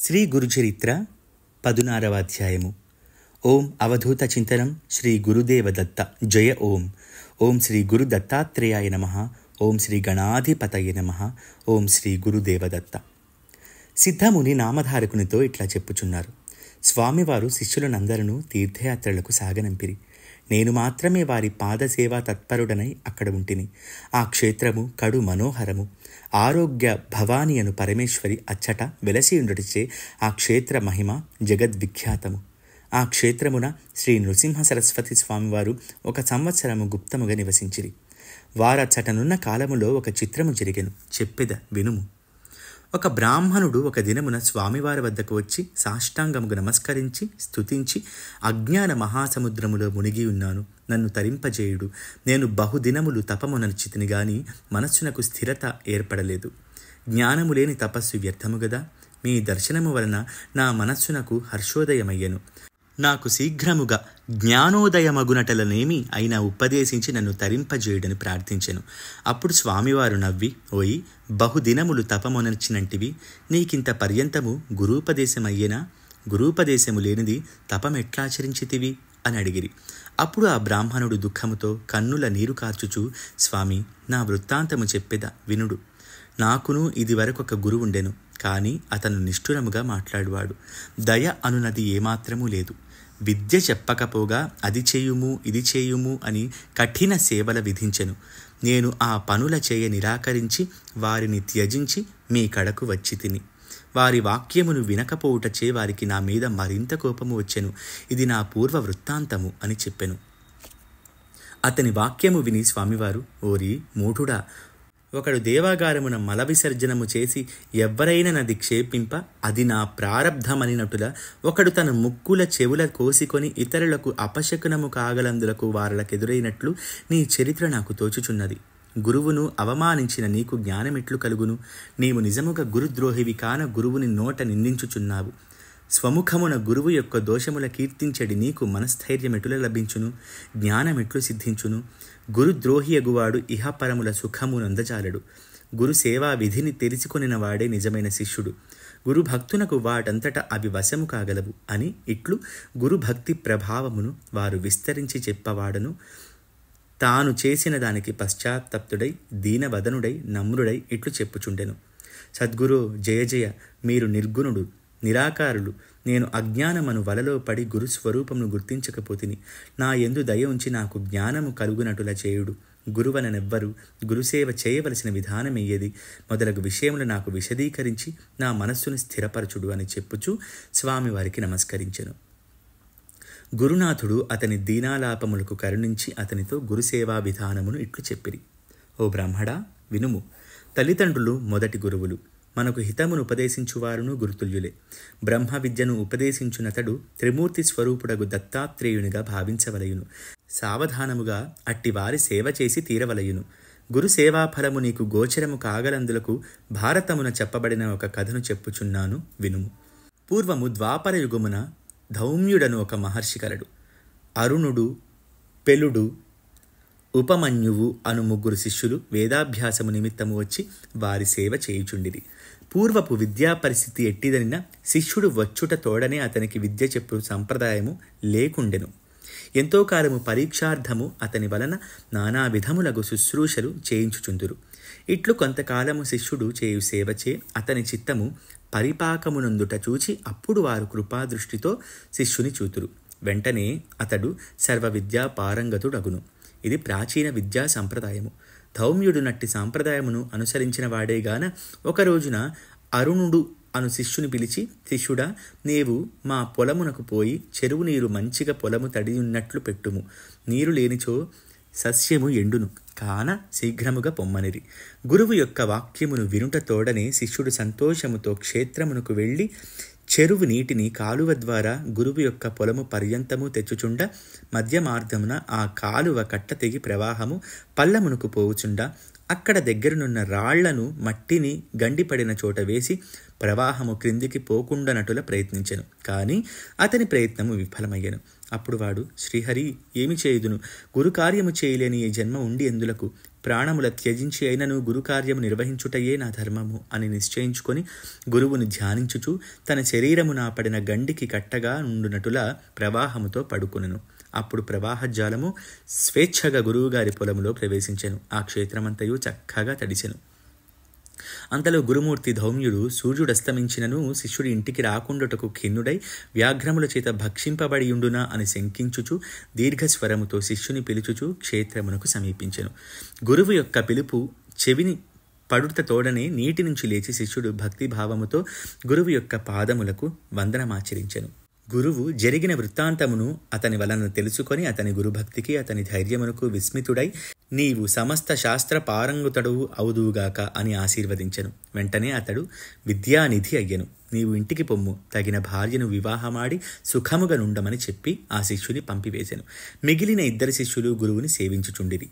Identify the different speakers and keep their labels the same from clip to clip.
Speaker 1: శ్రీ గురుచరిత్ర 16వ అధ్యాయము. ఓం అవధూత చింతనం శ్రీ గురుదేవదత్త జయ ఓం. ఓం శ్రీ గురు దత్తాత్రేయాయ నమః. ఓం శ్రీ గణాధిపతయ నమః. ఓం శ్రీ గురుదేవదత్త. సిద్ధముని నామధారకునితో ఇట్లా చెప్పుచున్నారు. స్వామివారు శిష్యులనందరూ తీర్థయాత్రలకు సాగనంపిరి. నేను మాత్రమే వారి పాదసేవా తత్పరుడనై అక్కడ ఉంటిని. ఆ క్షేత్రము కడు మనోహరము. ఆరోగ్య భవాని అను పరమేశ్వరి అచ్చట వెలసియుండుటచే ఆ క్షేత్ర మహిమ జగద్విఖ్యాతము. ఆ క్షేత్రమున శ్రీ నృసింహ సరస్వతి స్వామివారు 1 సంవత్సరము గుప్తముగా నివసించిరి. వారచ్చటనున్న కాలములో ఒక చిత్రము జరిగెను, చెప్పెద వినుము. ఒక బ్రాహ్మణుడు ఒక దినమున స్వామివారి వద్దకు వచ్చి సాష్టాంగముగా నమస్కరించి స్తుతించి, అజ్ఞాన మహాసముద్రములో మునిగి ఉన్నాను, నన్ను తరింపజేయుడు. నేను బహుదినములు తపమునర్చితిని గాని మనస్సునకు స్థిరత ఏర్పడలేదు. జ్ఞానము లేని తపస్సు వ్యర్థము గదా. మీ దర్శనము వలన నా మనస్సునకు హర్షోదయమయ్యను. నాకు శీఘ్రముగా జ్ఞానోదయమగునటలనేమి అయినా ఉపదేశించి నన్ను తరింపజేయుడని ప్రార్థించెను. అప్పుడు స్వామివారు నవ్వి, ఓయి బహుదినములు తపమునర్చినంటివి, నీకింత పర్యంతము గురూపదేశమయ్యేనా? గురూపదేశము లేనిది తపమెట్లాచరించితివి అని అడిగిరి. అప్పుడు ఆ బ్రాహ్మణుడు దుఃఖముతో కన్నుల నీరు కార్చుచూ, స్వామి, నా వృత్తాంతము చెప్పెద వినుడు. నాకును ఇది వరకు ఒక గురువుండెను, కానీ అతను నిష్ఠురముగా మాట్లాడువాడు. దయ అనునది ఏమాత్రమూ లేదు. విద్య చెప్పకపోగా అది చేయుము ఇది చేయుము అని కఠిన సేవల విధించెను. నేను ఆ పనుల చేయ నిరాకరించి వారిని త్యజించి మీ కడకు వచ్చి తిని. వారి వాక్యమును వినకపోవుటచే వారికి నా మీద మరింత కోపము వచ్చెను. ఇది నా పూర్వ వృత్తాంతము అని చెప్పెను. అతని వాక్యము విని స్వామివారు, ఓరి మూఢుడా, ఒకడు దేవాగారమున మల విసర్జనము చేసి ఎవ్వరైనా నది క్షేపింప అది నా ప్రారబ్ధమనినటుల ఒకడు తన ముక్కుల చెవుల కోసికొని ఇతరులకు అపశకునము కాగలందులకు వారలకెదురైనట్లు నీ చరిత్ర నాకు తోచుచున్నది. గురువును అవమానించిన నీకు జ్ఞానమెట్లు కలుగును? నీవు నిజముగా గురుద్రోహివి కాన గురువుని నోట నిందించుచున్నావు. స్వముఖమున గురువు యొక్క దోషముల కీర్తించడి నీకు మనస్థైర్యమెటుల లభించును? జ్ఞానమెట్లు సిద్ధించును? గురుద్రోహియగువాడు ఇహపరముల సుఖమునందజాలడు. గురు సేవా విధిని తెలిసికొనిన వాడే నిజమైన శిష్యుడు. గురు భక్తునకు వాటంతట అవి వశము కాగలవు అని ఇట్లు గురుభక్తి ప్రభావమును వారు విస్తరించి చెప్పవాడను. తాను చేసిన దానికి పశ్చాత్తప్తుడై దీనవదనుడై నమ్రుడై ఇట్లు చెప్పుచుండెను. సద్గురు జయ జయ, మీరు నిర్గుణుడు నిరాకారులు. నేను అజ్ఞానమను వలలో పడి గురుస్వరూపమును గుర్తించకపోతిని. నా యందు దయ ఉంచి నాకు జ్ఞానము కలుగునటుల చేయుడు. గురువననెవ్వరు గురుసేవ చేయవలసిన విధానమయ్యేది మొదలగు విషయములు నాకు విశదీకరించి నా మనస్సును స్థిరపరచుడు అని చెప్పుచూ స్వామివారికి నమస్కరించెను. గురునాథుడు అతని దీనాలాపములకు కరుణించి అతనితో గురుసేవా విధానమును ఇట్లు చెప్పిరి. ఓ బ్రాహ్మడా, వినుము. తల్లిదండ్రులు మొదటి గురువులు. మనకు హితమును ఉపదేశించువారును గురుతుల్యులే. బ్రహ్మ విద్యను ఉపదేశించునతడు త్రిమూర్తి స్వరూపుడగు దత్తాత్రేయునిగా భావించవలయును. సావధానముగా అట్టి వారి సేవ చేసి తీరవలయును. గురు సేవాఫలము నీకు గోచరము కాగలందులకు భారతమున చెప్పబడిన ఒక కథను చెప్పుచున్నాను వినుము. పూర్వము ద్వాపర యుగమున ధౌమ్యుడను ఒక మహర్షి కలడు. అరుణుడు, పెలుడు, ఉపమన్యువు అను 3 శిష్యులు వేదాభ్యాసము నిమిత్తము వచ్చి వారి సేవ చేయుచుండిరి. పూర్వపు విద్యా పరిస్థితి ఎట్టిదనిన శిష్యుడు వచ్చుట తోడనే అతనికి విద్య చెప్పు సంప్రదాయము లేకుండెను. ఎంతో కాలము పరీక్షార్థము అతని వలన నానా విధములగు శుశ్రూషలు చేయించుచుందురు. ఇట్లు కొంతకాలము శిష్యుడు చేయు సేవచే అతని చిత్తము పరిపాకమునందుట చూచి అప్పుడు వారు కృపాదృష్టితో శిష్యుని చూతురు. వెంటనే అతడు సర్వ విద్యా పారంగతుడగును. ఇది ప్రాచీన విద్యా సంప్రదాయము. ధౌమ్యుడు నట్టి సాంప్రదాయమును అనుసరించిన వాడేగాన ఒక రోజున అరుణుడు అను శిష్యుని పిలిచి, శిష్యుడా, నీవు మా పొలమునకు పోయి చెరువు నీరు మంచిగా పొలము తడియున్నట్లు పెట్టుము. నీరు లేనిచో సస్యము ఎండును కాన శీఘ్రముగా పొమ్మనిరి. గురువు యొక్క వాక్యమును వినుట తోడనే శిష్యుడు సంతోషముతో క్షేత్రమునకు వెళ్ళి చెరువు నీటిని కాలువ ద్వారా గురువు యొక్క పొలము పర్యంతము తెచ్చుచుండ మధ్య మార్గమున ఆ కాలువ కట్ట తెగి ప్రవాహము పల్లమునకు పోవుచుండ అక్కడ దగ్గరనున్న రాళ్లను మట్టిని గండిపడిన చోట వేసి ప్రవాహము క్రిందికి పోకుండానటుల ప్రయత్నించెను. కానీ అతని ప్రయత్నము విఫలమయ్యను. అప్పుడు వాడు, శ్రీహరి, ఏమి చేయుదును? గురుకార్యము చేయలేని ఈ జన్మ ఉండి ఎందులకు? ప్రాణముల త్యజించి అయినను గురుకార్యము నిర్వహించుటయే నా ధర్మము అని నిశ్చయించుకొని గురువును ధ్యానించుచు తన శరీరమున పడిన గండికి కట్టగా నుండునటుల ప్రవాహముతో పడుకునెను. అప్పుడు ప్రవాహజాలము స్వేచ్ఛగా గురువుగారి పొలములో ప్రవేశించెను. ఆ క్షేత్రమంతయు చక్కగా తడిసెను. అంతలో గురుమూర్తి ధౌమ్యుడు సూర్యుడస్తమించినను శిష్యుడి ఇంటికి రాకుండుటకు ఖిన్నుడై వ్యాఘ్రముల చేత భక్షింపబడియుండునా అని శంకించుచు దీర్ఘస్వరముతో శిష్యుని పిలుచుచు క్షేత్రమునకు సమీపించెను. గురువు యొక్క పిలుపు చెవిని పడుట తోడనే నీటి నుంచి లేచి శిష్యుడు భక్తిభావముతో గురువు యొక్క పాదములకు వందనమాచరించెను. గురువు జరిగిన వృత్తాంతమును అతని వలన తెలుసుకొని అతని గురుభక్తికి అతని ధైర్యమునకు విస్మితుడై, నీవు సమస్త శాస్త్ర పారంగుతడువు అవుదువుగాక అని ఆశీర్వదించెను. వెంటనే అతడు విద్యానిధి అయ్యెను. నీవు ఇంటికి పొమ్ము, తగిన భార్యను వివాహమాడి సుఖముగా నుండమని చెప్పి ఆ శిష్యుని పంపివేశెను. మిగిలిన 2 శిష్యులు గురువుని సేవించుచుండిరి.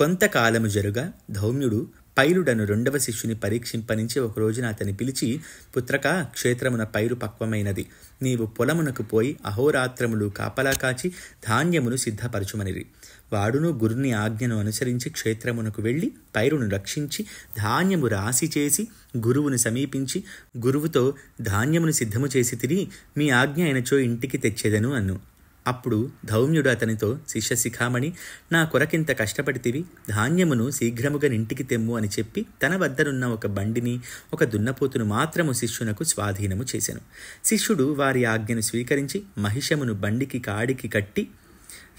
Speaker 1: కొంతకాలము జరుగా ధౌమ్యుడు పైలుడను 2వ శిష్యుని పరీక్షింపనించి ఒక రోజున అతని పిలిచి, పుత్రక, క్షేత్రమున పైరు పక్వమైనది. నీవు పొలమునకు పోయి అహోరాత్రములు కాపలా కాచి ధాన్యమును సిద్ధపరచుమనిరి. వాడును గురుని ఆజ్ఞను అనుసరించి క్షేత్రమునకు వెళ్ళి పైరును రక్షించి ధాన్యము రాశి చేసి గురువును సమీపించి, గురువుతో, ధాన్యమును సిద్ధము చేసి తిరిగి మీ ఆజ్ఞ అయినచో ఇంటికి తెచ్చేదను అను. అప్పుడు ధౌమ్యుడు అతనితో, శిష్యశిఖామణి, నా కొరకింత కష్టపడితివి, ధాన్యమును శీఘ్రముగా ఇంటికి తెమ్ము అని చెప్పి తన వద్దనున్న ఒక బండిని, ఒక దున్నపోతును మాత్రము శిష్యునకు స్వాధీనము చేసెను. శిష్యుడు వారి ఆజ్ఞను స్వీకరించి మహిషమును బండికి కాడికి కట్టి,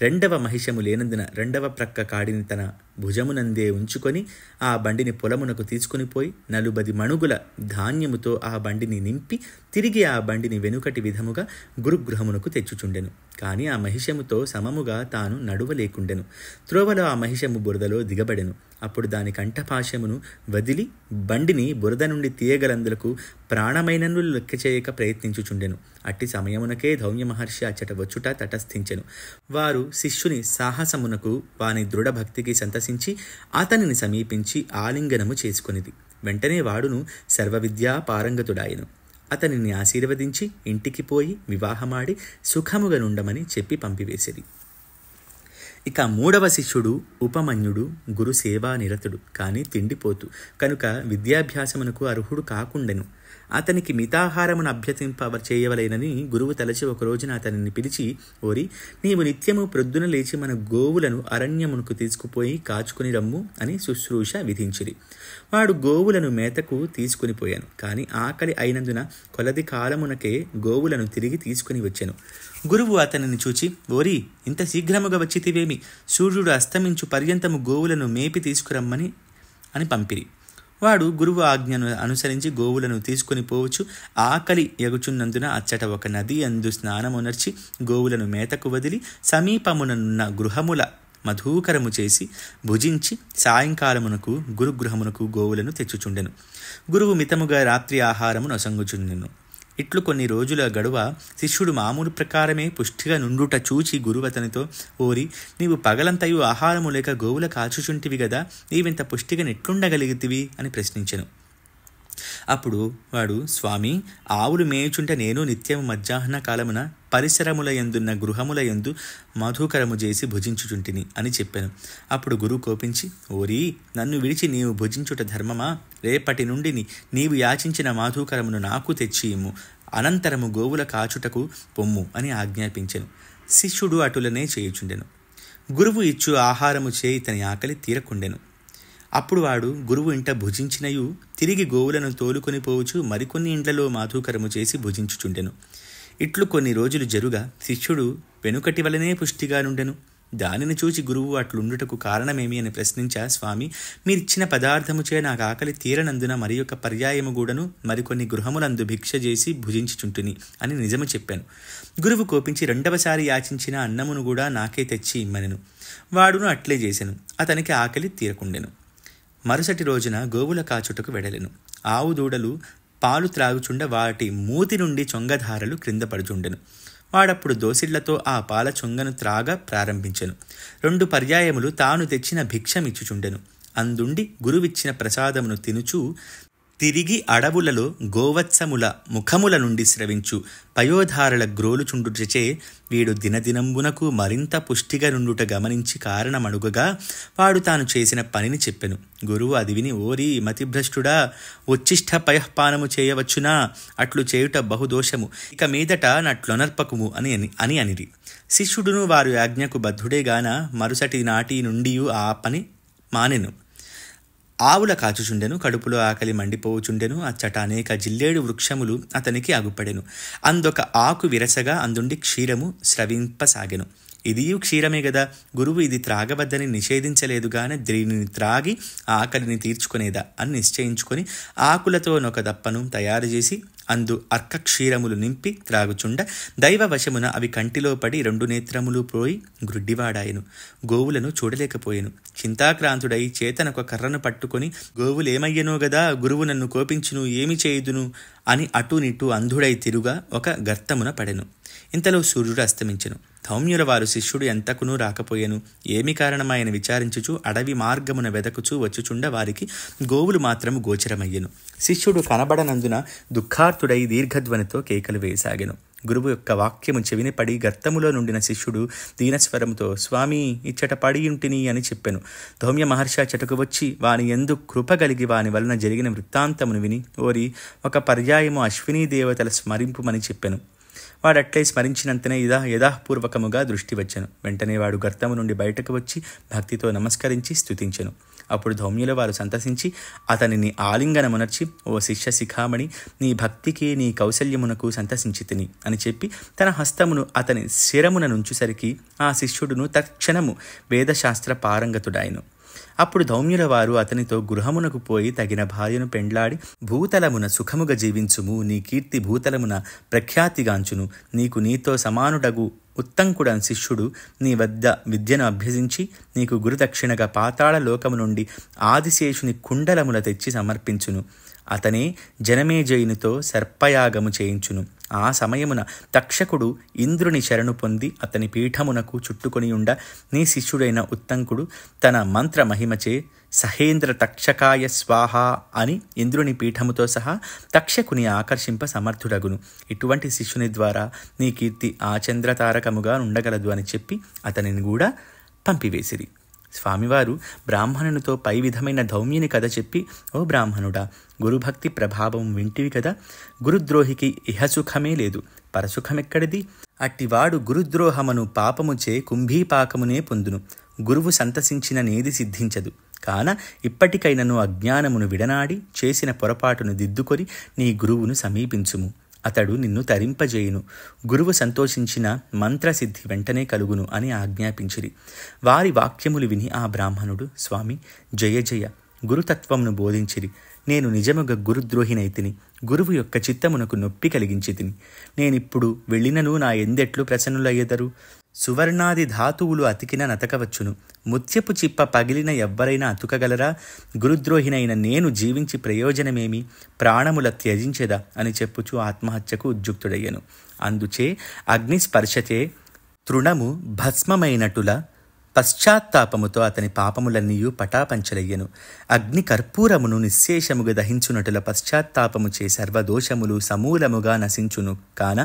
Speaker 1: 2వ మహిషము లేనందున 2వ ప్రక్క కాడిని తన భుజమునందే ఉంచుకొని ఆ బండిని పొలమునకు తీసుకుని పోయి 40 మణుగుల ధాన్యముతో ఆ బండిని నింపి తిరిగి ఆ బండిని వెనుకటి విధముగా గురుగృహమునకు తెచ్చుచుండెను. కానీ ఆ మహిషముతో సమముగా తాను నడువలేకుండెను. త్రోవలో ఆ మహిషము బురదలో దిగబడెను. అప్పుడు దాని కంఠపాశమును వదిలి బండిని బురద నుండి తీయగలందులకు ప్రాణమైనను లెక్క చేయక ప్రయత్నించుచుండెను. అట్టి సమయమునకే ధౌమ్య మహర్షి అచ్చట వచ్చుట తటస్థించెను. వారు శిష్యుని సాహసమునకు వాని దృఢభక్తికి సంతసించి అతనిని సమీపించి ఆలింగనము చేసుకొనిది. వెంటనే వాడును సర్వవిద్యా పారంగతుడాయెను. అతనిని ఆశీర్వదించి ఇంటికి పోయి వివాహమాడి సుఖముగా నుండమని చెప్పి పంపివేసేది. ఇక 3వ శిష్యుడు ఉపమన్యుడు గురు సేవా నిరతుడు, కానీ తిండిపోతు కనుక విద్యాభ్యాసమునకు అర్హుడు కాకుండెను. అతనికి మితాహారమును అభ్యసింప చేయవలెనని గురువు తలచి ఒక రోజున అతనిని పిలిచి, ఓరి, నీవు నిత్యము ప్రొద్దున లేచి మన గోవులను అరణ్యమునకు తీసుకుపోయి కాచుకుని రమ్ము అని శుశ్రూష విధించిరి. వాడు గోవులను మేతకు తీసుకుని పోయాను. కానీ ఆకలి అయినందున కొలది కాలమునకే గోవులను తిరిగి తీసుకుని వచ్చెను. గురువు అతనిని చూచి, ఓరి, ఇంత శీఘ్రముగా వచ్చితివేమి? సూర్యుడు అస్తమించు పర్యంతము గోవులను మేపి తీసుకురమ్మని అని పంపిరి. వాడు గురువు ఆజ్ఞను అనుసరించి గోవులను తీసుకుని పోవచ్చు. ఆకలి ఎగుచున్నందున అచ్చట ఒక నది అందు స్నానమునర్చి గోవులను మేతకు వదిలి సమీపమునున్న గృహముల మధుకరము చేసి భుజించి సాయంకాలమునకు గురుగృహమునకు గోవులను తెచ్చుచుండెను. గురువు మితముగా రాత్రి ఆహారమును అసంగుచుండెను. ఇట్లు కొన్ని రోజుల గడువ శిష్యుడు మామూలు ప్రకారమే పుష్టిగా నుండుట చూచి గురువు అతనితో, ఓరి, నీవు పగలంతయు ఆహారము లేక గోవుల కాచుచుంటివి గదా, నీవింత పుష్టిగా నెట్లుండగలిగితివి అని ప్రశ్నించెను. అప్పుడు వాడు, స్వామి, ఆవులు మేయుచుంట నేను నిత్యము మధ్యాహ్న కాలమున పరిసరముల యందున్న గృహముల యందు మధుకరము చేసి భుజించుచుంటిని అని చెప్పాను. అప్పుడు గురువు కోపించి, ఓరి, నన్ను విడిచి నీవు భుజించుట ధర్మమా? రేపటి నుండి నీవు యాచించిన మాధుకరమును నాకు తెచ్చి ఇమ్ము, అనంతరము గోవుల కాచుటకు పొమ్ము అని ఆజ్ఞాపించెను. శిష్యుడు అటులనే చేయుచుండెను. గురువు ఇచ్చు ఆహారము చే ఇతని ఆకలి తీరకుండెను. అప్పుడు వాడు గురువు ఇంట భుజించినయు తిరిగి గోవులను తోలుకొని పోవచ్చు మరికొన్ని ఇండ్లలో మాధుకరము చేసి భుజించుచుండెను. ఇట్లు కొన్ని రోజులు జరుగా శిష్యుడు వెనుకటి వలనే పుష్టిగా నుండెను. దానిని చూచి గురువు అట్లుండుటకు కారణమేమి అని ప్రశ్నించా, స్వామి, మీరిచ్చిన పదార్థముచే నాకు ఆకలి తీరనందున మరి యొక్క పర్యాయము కూడాను మరికొన్ని గృహములందు భిక్ష చేసి భుజించుచుంటుని అని నిజము చెప్పాను. గురువు కోపించి 2వసారి యాచించిన అన్నమును కూడా నాకే తెచ్చి ఇమ్మనెను. వాడును అట్లే చేసెను. అతనికి ఆకలి తీరకుండెను. మరుసటి రోజున గోవుల కాచుటకు వెడలెను. ఆవు దూడలు పాలు త్రాగుచుండ వాటి మూతి నుండి చొంగధారలు క్రింద పడుచుండెను. వాడప్పుడు దోసిళ్లతో ఆ పాల చొంగను త్రాగ ప్రారంభించెను. 2 పర్యాయములు తాను తెచ్చిన భిక్షమిచ్చుచుండెను. అందుండి గురువిచ్చిన ప్రసాదమును తినుచూ తిరిగి అడవులలో గోవత్సముల ముఖముల నుండి స్రవించు పయోధారల గ్రోలుచుండుటచే వీడు దినదినంబునకు మరింత పుష్టిగా నుండుట గమనించి కారణమడుగగా వాడు తాను చేసిన పనిని చెప్పెను. గురువు అది విని, ఓరి మతిభ్రష్టుడా, ఉచ్చిష్ట పయఃపానము చేయవచ్చునా? అట్లు చేయుట బహుదోషము, ఇక మీదట నట్లొనర్పకుము అని అనిరి. శిష్యుడును వారు ఆజ్ఞకు బద్ధుడేగాన మరుసటి నాటి నుండి ఆ పని మానెను. ఆవుల కాచుచుండెను, కడుపులో ఆకలి మండిపోవుచుండెను. అచ్చట అనేక జిల్లేడు వృక్షములు అతనికి అగుపడెను. అందొక ఆకు విరసగా అందుండి క్షీరము స్రవింపసాగెను. ఇదియు క్షీరమే గదా, గురువు ఇది త్రాగవద్దని నిషేధించలేదుగానే దీనిని త్రాగి ఆకలిని తీర్చుకునేదా అని నిశ్చయించుకొని ఆకులతో నొక దప్పను తయారు చేసి అందు అర్కక్షీరములు నింపి త్రాగుచుండ దైవవశమున అవి కంటిలో పడి 2 నేత్రములు పోయి గ్రుడ్డివాడాయను. గోవులను చూడలేకపోయెను. చింతాక్రాంతుడై చేతనొక కర్రను పట్టుకొని, గోవులేమయ్యనో గదా, గురువు నన్ను కోపించును, ఏమి చేయుదును అని అటూనిటూ అంధుడై తిరుగా ఒక గర్తమున పడెను. ఇంతలో సూర్యుడు అస్తమించెను. ధౌమ్యుల వారు శిష్యుడు ఎంతకునూ రాకపోయెను. ఏమి కారణమాయన విచారించుచు అడవి మార్గమున వెదకుచూ వచ్చుచుండ వారికి గోవులు మాత్రము గోచరమయ్యెను. శిష్యుడు కనబడనందున దుఃఖార్తుడై దీర్ఘధ్వనితో కేకలు వేయసాగెను. గురువు యొక్క వాక్యము చెవిని పడి గర్తములో నుండిన శిష్యుడు దీనస్వరముతో, స్వామి, ఇచ్చట పడియుంటిని అని చెప్పెను. ధౌమ్య మహర్షి అచ్చటకు వచ్చి వాని యందు కృపగలిగి వాని వలన జరిగిన వృత్తాంతమును విని, ఓరి, ఒక పర్యాయము అశ్వినీ దేవతల స్మరింపుమని చెప్పెను. వాడట్లే స్మరించినంతనే యథాపూర్వకముగా దృష్టి వచ్చెను. వెంటనే వాడు గర్తము నుండి బయటకు వచ్చి భక్తితో నమస్కరించి స్తుతించెను. అప్పుడు ధౌమ్యుల వారు సంతసించి అతనిని ఆలింగనమునర్చి, ఓ శిష్య శిఖామణి, నీ భక్తికి నీ కౌశల్యమునకు సంతసించితిని అని చెప్పి తన హస్తమును అతని శిరమున నుంచుసరికి ఆ శిష్యుడును తక్షణము వేదశాస్త్ర పారంగతుడాయను. అప్పుడు ధౌమ్యుల వారు అతనితో గృహమునకు పోయి తగిన భార్యను పెండ్లాడి, భూతలమున సుఖముగా జీవించుము, నీ కీర్తి భూతలమున ప్రఖ్యాతిగాంచును, నీకు నీతో సమానుడగు ఉత్తంకుడని శిష్యుడు నీ వద్ద విద్యను అభ్యసించి నీకు గురుదక్షిణగా పాతాళ లోకము నుండి ఆదిశేషుని కుండలముల తెచ్చి సమర్పించును. అతనే జనమేజయునితో సర్పయాగము చేయించును. ఆ సమయమున తక్షకుడు ఇంద్రుని శరణు పొంది అతని పీఠమునకు చుట్టుకొనియుండ నీ శిష్యుడైన ఉత్తంకుడు తన మంత్ర మహిమచే సహేంద్ర తక్షకాయ స్వాహ అని ఇంద్రుని పీఠముతో సహా తక్షకుని ఆకర్షింప సమర్థుడగును. ఇటువంటి శిష్యుని ద్వారా నీ కీర్తి ఆచంద్రతారకముగా ఉండగలదు అని చెప్పి అతనిని కూడా పంపివేసిరి. స్వామివారు బ్రాహ్మణునితో పై విధమైన ధౌమ్యుని కథ చెప్పి, ఓ బ్రాహ్మణుడా, గురుభక్తి ప్రభావం వింటివి కదా, గురుద్రోహికి ఇహసుఖమే లేదు, పరసుఖమెక్కడిది? అట్టివాడు గురుద్రోహమును పాపముచే కుంభీపాకమునే పొందును. గురువు సంతసించిన నేది సిద్ధించదు. కాన ఇప్పటికైనను అజ్ఞానమును విడనాడి చేసిన పొరపాటును దిద్దుకొని నీ గురువును సమీపించుము. అతడు నిన్ను తరింపజేయును. గురువు సంతోషించిన మంత్రసిద్ధి వెంటనే కలుగును అని ఆజ్ఞాపించిరి. వారి వాక్యములు విని ఆ బ్రాహ్మణుడు, స్వామి, జయ జయ, గురుతత్వమును బోధించిరి. నేను నిజముగా గురుద్రోహినైతిని. గురువు యొక్క చిత్తమునకు నొప్పి కలిగించి తిని. నేనిప్పుడు వెళ్ళినను నా ఎందెట్లు ప్రసన్నులయ్యెదరు? సువర్ణాది ధాతువులు అతికిన నతకవచ్చును. ముత్యపు చిప్ప పగిలిన ఎవ్వరైనా అతుకగలరా? గురుద్రోహినైన నేను జీవించి ప్రయోజనమేమి? ప్రాణముల త్యజించెదా అని చెప్పుచూ ఆత్మహత్యకు ఉద్యుక్తుడయ్యను. అందుచే అగ్నిస్పర్శతే తృణము భస్మమైనటుల పశ్చాత్తాపముతో అతని పాపములన్నీయు పటాపంచలయ్యను. అగ్ని కర్పూరమును నిశ్శేషముగా దహించునటుల పశ్చాత్తాపముచే సర్వదోషములు సమూలముగా నశించును. కాన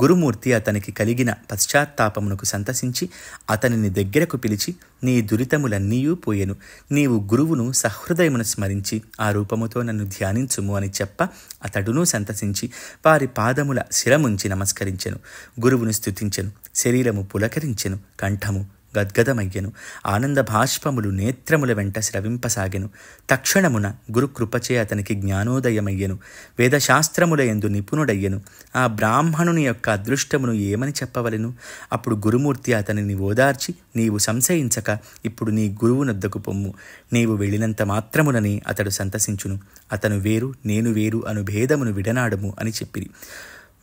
Speaker 1: గురుమూర్తి అతనికి కలిగిన పశ్చాత్తాపమునకు సంతసించి అతనిని దగ్గరకు పిలిచి, నీ దురితములన్నీయూ పోయెను. నీవు గురువును సహృదయమును స్మరించి ఆ రూపముతో నన్ను ధ్యానించుము అని చెప్ప అతడును సంతసించి వారి పాదముల శిరముంచి నమస్కరించెను. గురువును స్తుతించెను. శరీరము పులకరించెను. కంఠము గద్గదమయ్యెను. ఆనంద భాష్పములు నేత్రముల వెంట స్రవింపసాగెను. తక్షణమున గురుకృపచే అతనికి జ్ఞానోదయమయ్యెను. వేదశాస్త్రముల యందు నిపుణుడయ్యెను. ఆ బ్రాహ్మణుని యొక్క అదృష్టమును ఏమని చెప్పవలెను? అప్పుడు గురుమూర్తి అతనిని ఓదార్చి, నీవు సంశయించక ఇప్పుడు నీ గురువునొద్దకు పొమ్ము. నీవు వెళ్ళినంత మాత్రమునని అతడు సంతసించును. అతను వేరు, నేను వేరు అను భేదమును విడనాడము అని చెప్పిరి.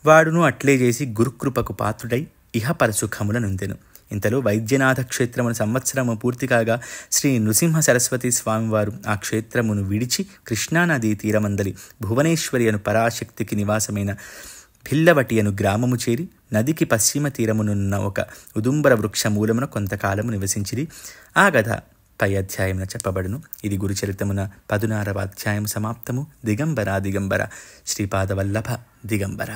Speaker 1: వాడును అట్లే చేసి గురుకృపకు పాత్రుడై ఇహపరసుఖముల నొందెను. ఇంతలో వైద్యనాథ క్షేత్రమును సంవత్సరము పూర్తి కాగా శ్రీ నృసింహ సరస్వతి స్వామివారు ఆ క్షేత్రమును విడిచి కృష్ణానదీ తీరమందలి భువనేశ్వరి అను పరాశక్తికి నివాసమైన భిల్లవటి అను గ్రామము చేరి నదికి పశ్చిమ తీరమునున్న ఒక ఉదుంబర వృక్ష మూలమున కొంతకాలము నివసించిరి. ఆ కథ పై అధ్యాయమున చెప్పబడును. ఇది గురుచరితమున 16వ అధ్యాయం సమాప్తము. దిగంబర దిగంబర శ్రీపాదవల్లభ దిగంబర.